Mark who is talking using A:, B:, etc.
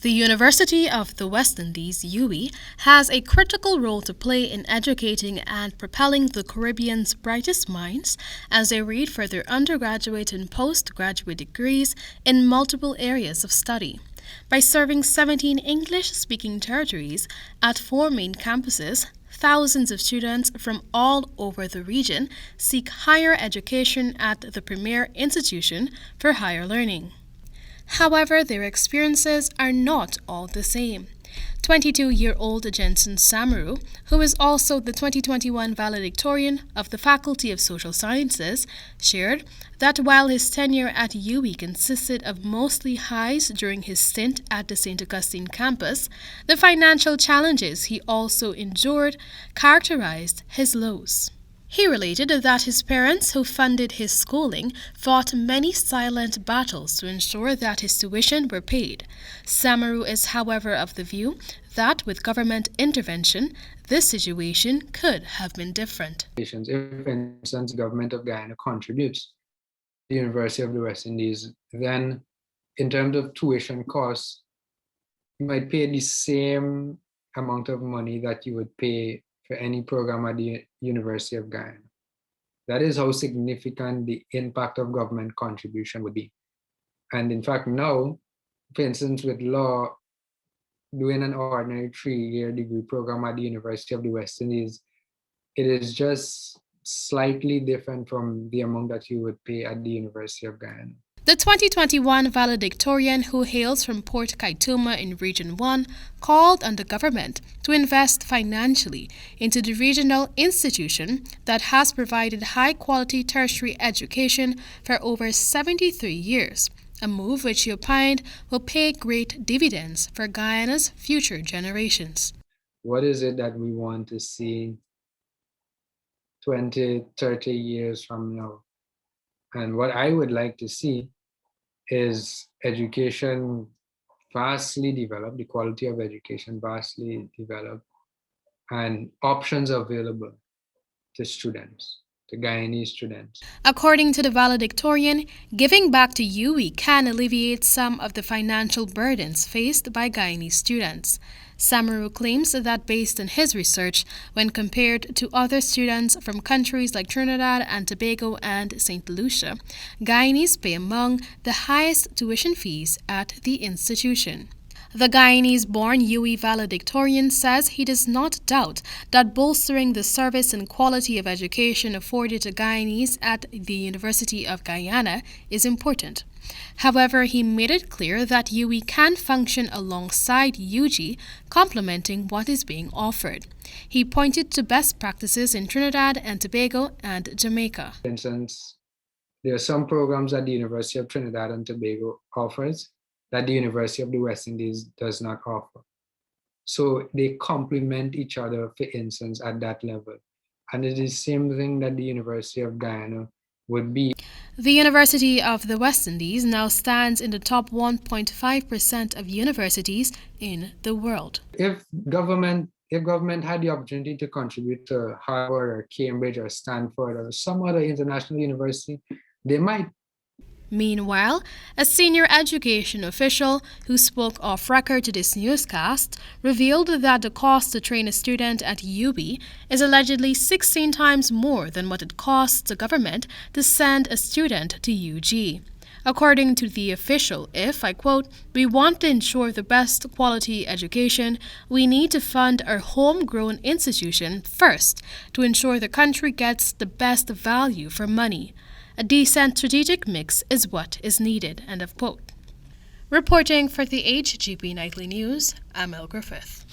A: The University of the West Indies, UWI, has a critical role to play in educating and propelling the Caribbean's brightest minds as they read for their undergraduate and postgraduate degrees in multiple areas of study. By serving 17 English-speaking territories at 4 main campuses, thousands of students from all over the region seek higher education at the premier institution for higher learning. However, their experiences are not all the same. 22-year-old Jensen Samaroo, who is also the 2021 valedictorian of the Faculty of Social Sciences, shared that while his tenure at UWI consisted of mostly highs during his stint at the St. Augustine campus, the financial challenges he also endured characterized his lows. He related that his parents, who funded his schooling, fought many silent battles to ensure that his tuition were paid. Samaroo is, however, of the view that with government intervention, this situation could have been different.
B: If, for instance, the government of Guyana contributes to the University of the West Indies, then in terms of tuition costs, you might pay the same amount of money that you would pay for any program at the University of Guyana. That is how significant the impact of government contribution would be. And in fact, now, for instance, with law, doing an ordinary 3-year degree program at the University of the West Indies, it is just slightly different from the amount that you would pay at the University of Guyana.
A: The 2021 valedictorian, who hails from Port Kaituma in Region 1, called on the government to invest financially into the regional institution that has provided high-quality tertiary education for over 73 years, a move which he opined will pay great dividends for Guyana's future generations.
B: What is it that we want to see 20, 30 years from now? And what I would like to see is education vastly developed, the quality of education vastly developed, and options available to students, to Guyanese students.
A: According to the valedictorian, giving back to UWI can alleviate some of the financial burdens faced by Guyanese students. Samaroo claims that based on his research, when compared to other students from countries like Trinidad and Tobago and St. Lucia, Guyanese pay among the highest tuition fees at the institution. The Guyanese-born UWI valedictorian says he does not doubt that bolstering the service and quality of education afforded to Guyanese at the University of Guyana is important. However, he made it clear that UWI can function alongside UG, complementing what is being offered. He pointed to best practices in Trinidad and Tobago and Jamaica.
B: For instance, there are some programs that the University of Trinidad and Tobago offers that the University of the West Indies does not offer. So they complement each other, for instance, at that level. And it is the same thing that the University of Guyana would be.
A: The University of the West Indies now stands in the top 1.5% of universities in the world.
B: If government had the opportunity to contribute to Harvard or Cambridge or Stanford or some other international university, they might.
A: Meanwhile, a senior education official who spoke off record to this newscast revealed that the cost to train a student at UWI is allegedly 16 times more than what it costs the government to send a student to UG. According to the official, if, I quote, "we want to ensure the best quality education, we need to fund our homegrown institution first to ensure the country gets the best value for money. A decent strategic mix is what is needed," end of quote. Reporting for the HGP Nightly News, Amel Griffith.